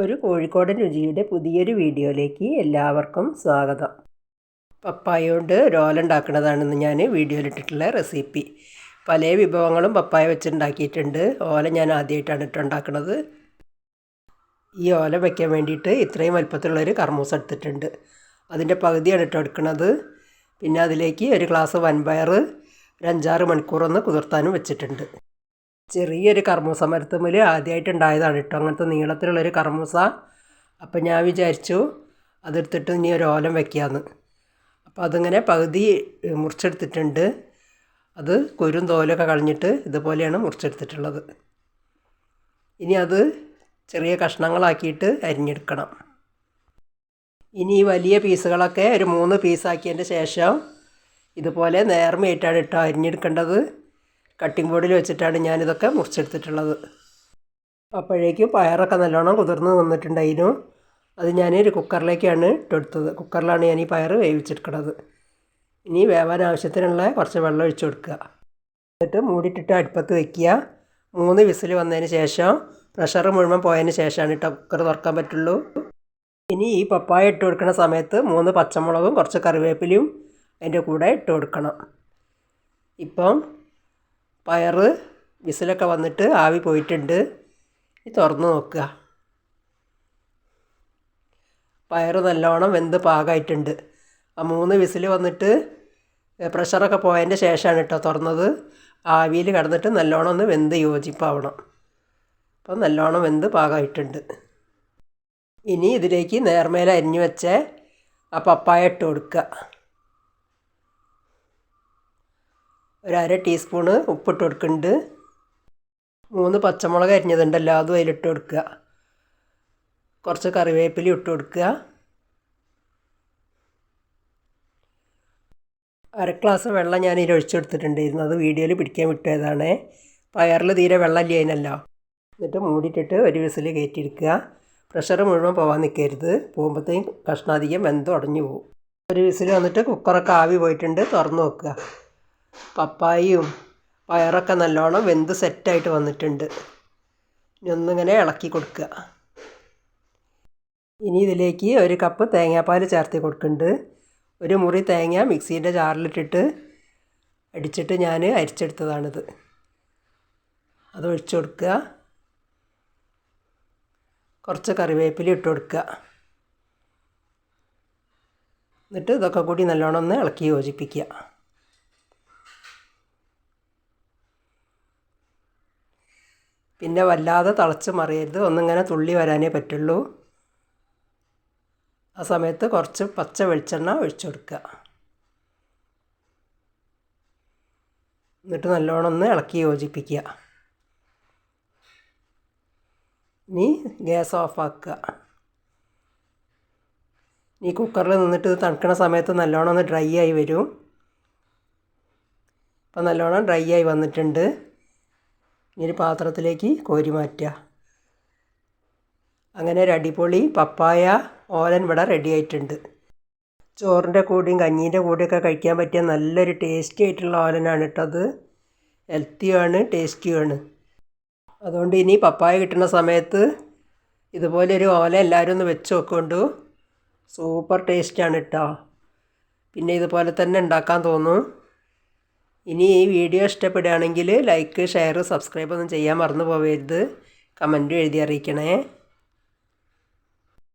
ഒരു കോഴിക്കോടൻ രുചിയുടെ പുതിയൊരു വീഡിയോയിലേക്ക് എല്ലാവർക്കും സ്വാഗതം. പപ്പായ കൊണ്ട് ഓല ഉണ്ടാക്കുന്നതാണെന്ന് ഞാൻ വീഡിയോയിലിട്ടിട്ടുള്ള റെസിപ്പി. പല വിഭവങ്ങളും പപ്പായ വെച്ചുണ്ടാക്കിയിട്ടുണ്ട്. ഓല ഞാൻ ആദ്യമായിട്ടാണ് ഉണ്ടാക്കുന്നത്. ഈ ഓല വയ്ക്കാൻ വേണ്ടിയിട്ട് ഇത്രയും വലുപ്പത്തിലുള്ളൊരു കർമൂസ എടുത്തിട്ടുണ്ട്. അതിൻ്റെ പകുതിയാണ് എടുക്കുന്നത്. പിന്നെ അതിലേക്ക് ഒരു ഗ്ലാസ് വൻപയർ ഒരു 5-6 മണിക്കൂറൊന്ന് കുതിർത്താനും വെച്ചിട്ടുണ്ട്. ചെറിയൊരു കർമൂസ മരത്തുമ്മൽ ആദ്യമായിട്ട് ഉണ്ടായതാണ് അങ്ങനത്തെ നീളത്തിലുള്ളൊരു കർമൂസ. അപ്പം ഞാൻ വിചാരിച്ചു അതെടുത്തിട്ട് ഇനി ഒരു ഓലം വയ്ക്കാമെന്ന്. അപ്പോൾ അതിങ്ങനെ പകുതി മുറിച്ചെടുത്തിട്ടുണ്ട്. അത് കുരും തോലൊക്കെ കളഞ്ഞിട്ട് ഇതുപോലെയാണ് മുറിച്ചെടുത്തിട്ടുള്ളത്. ഇനി അത് ചെറിയ കഷ്ണങ്ങളാക്കിയിട്ട് അരിഞ്ഞെടുക്കണം. ഇനി ഈ വലിയ പീസുകളൊക്കെ ഒരു 3 പീസാക്കിയതിൻ്റെ ശേഷം ഇതുപോലെ നേർമയായിട്ടാണ് അരിഞ്ഞെടുക്കേണ്ടത്. കട്ടിംഗ് ബോർഡിൽ വെച്ചിട്ടാണ് ഞാനിതൊക്കെ മുറിച്ചെടുത്തിട്ടുള്ളത്. അപ്പോഴേക്കും പയറൊക്കെ നല്ലോണം കുതിർന്ന് വന്നിട്ടുണ്ടായിരുന്നു. അത് ഞാനൊരു കുക്കറിലേക്കാണ് ഇട്ടെടുത്തത്. കുക്കറിലാണ് ഞാൻ ഈ പയർ വേവിച്ചെടുക്കുന്നത്. ഇനി വേവാൻ ആവശ്യത്തിനുള്ള കുറച്ച് വെള്ളം ഒഴിച്ചു കൊടുക്കുക. എന്നിട്ട് മൂടിയിട്ടിട്ട് അടുപ്പത്ത് വയ്ക്കുക. 3 വിസിൽ വന്നതിന് ശേഷം പ്രഷർ മുഴുവൻ പോയതിന് ശേഷമാണ് കുക്കർ തുറക്കാൻ പറ്റുള്ളൂ. ഇനി ഈ പപ്പായ ഇട്ട് കൊടുക്കുന്ന സമയത്ത് 3 പച്ചമുളകും കുറച്ച് കറിവേപ്പിലയും അതിൻ്റെ കൂടെ ഇട്ട് കൊടുക്കണം. ഇപ്പം പയർ വിസിലൊക്കെ വന്നിട്ട് ആവി പോയിട്ടുണ്ട്. തുറന്ന് നോക്കുക. പയർ നല്ലോണം വെന്ത് പാകമായിട്ടുണ്ട്. ആ 3 വിസിൽ വന്നിട്ട് പ്രഷറൊക്കെ പോയതിൻ്റെ ശേഷമാണ് തുറന്നത്. ആവിയിൽ കിടന്നിട്ട് നല്ലോണം ഒന്ന് വെന്ത് യോജിപ്പാവണം. അപ്പം നല്ലോണം വെന്ത് പാകമായിട്ടുണ്ട്. ഇനി ഇതിലേക്ക് നേർമേല അരിഞ്ഞു വെച്ച ആ പപ്പായ ഇട്ട് കൊടുക്കുക. ഒരു 1/2 ടീസ്പൂണ് ഉപ്പിട്ട് കൊടുക്കുന്നുണ്ട്. 3 പച്ചമുളക് അരിഞ്ഞതുണ്ടല്ലോ അതും അതിലിട്ട് കൊടുക്കുക. കുറച്ച് കറിവേപ്പില ഇട്ട് കൊടുക്കുക. 1/2 ഗ്ലാസ് വെള്ളം ഞാൻ ഇതിൽ ഒഴിച്ചെടുത്തിട്ടുണ്ടായിരുന്നു. അത് വീഡിയോയിൽ പിടിക്കാൻ വിട്ടതാണ്. പയറിൽ തീരെ വെള്ളമില്ല അതിനല്ലോ. എന്നിട്ട് മൂടിയിട്ടിട്ട് ഒരു വിസിൽ കയറ്റിയെടുക്കുക. പ്രഷർ മുഴുവൻ പോകാൻ നിൽക്കരുത്. പോകുമ്പോഴത്തേക്കും കഷ്ണാധികം വെന്ത് ഉടഞ്ഞു പോകും. ഒരു വിസിൽ വന്നിട്ട് കുക്കറൊക്കെ ആവി പോയിട്ടുണ്ട്. തുറന്ന് നോക്കുക. പപ്പായയും പയറൊക്കെ നല്ലോണം വെന്ത് സെറ്റായിട്ട് വന്നിട്ടുണ്ട്. ഇനി ഒന്നിങ്ങനെ ഇളക്കി കൊടുക്കുക. ഇനി ഇതിലേക്ക് 1 കപ്പ് തേങ്ങാപ്പാൽ ചേർത്ത് കൊടുക്കുന്നുണ്ട്. ഒരു മുറി തേങ്ങ മിക്സീൻ്റെ ജാറിലിട്ടിട്ട് അടിച്ചിട്ട് ഞാൻ അരിച്ചെടുത്തതാണിത്. അത് ഒഴിച്ചു കൊടുക്കുക. കുറച്ച് കറിവേപ്പില ഇട്ട് കൊടുക്കുക. എന്നിട്ട് ഇതൊക്കെ കൂടി നല്ലോണം ഒന്ന് ഇളക്കി യോജിപ്പിക്കുക. പിന്നെ വല്ലാതെ തിളച്ച് മറിയരുത്. ഒന്നിങ്ങനെ തുള്ളി വരാനേ പറ്റുള്ളൂ. ആ സമയത്ത് കുറച്ച് പച്ച വെളിച്ചെണ്ണ ഒഴിച്ചു കൊടുക്കുക. എന്നിട്ട് നല്ലോണം ഒന്ന് ഇളക്കി യോജിപ്പിക്കുക. ഇനി ഗ്യാസ് ഓഫാക്കുക. ഈ കുക്കറിൽ നിന്നിട്ട് ഇത് തണുക്കുന്ന സമയത്ത് നല്ലോണം ഒന്ന് ഡ്രൈ ആയി വരും. അപ്പോൾ നല്ലോണം ഡ്രൈ ആയി വന്നിട്ടുണ്ട്. ഇനി പാത്രത്തിലേക്ക് കോരി മാറ്റുക. അങ്ങനെ ഒരു അടിപൊളി പപ്പായ ഓലൻ ഇവിടെ റെഡി ആയിട്ടുണ്ട്. ചോറിൻ്റെ കൂടെയും കഞ്ഞീൻ്റെ കൂടെയൊക്കെ കഴിക്കാൻ പറ്റിയ നല്ലൊരു ടേസ്റ്റി ആയിട്ടുള്ള ഓലനാണ് ഇട്ടത്. ഹെൽത്തിയുമാണ്, ടേസ്റ്റിയുമാണ്. അതുകൊണ്ട് ഇനി പപ്പായ കിട്ടുന്ന സമയത്ത് ഇതുപോലൊരു ഓല എല്ലാവരും ഒന്ന് വെച്ച് നോക്കൊണ്ടു. സൂപ്പർ ടേസ്റ്റാണ് കേട്ടോ. പിന്നെ ഇതുപോലെ തന്നെ ഉണ്ടാക്കാൻ തോന്നും. ഇനി ഈ വീഡിയോ ഇഷ്ടപ്പെടുകയാണെങ്കിൽ ലൈക്ക്, ഷെയർ, സബ്സ്ക്രൈബ് ഒന്നും ചെയ്യാൻ മറന്നു പോകരുത്. കമൻറ്റും എഴുതി അറിയിക്കണേ.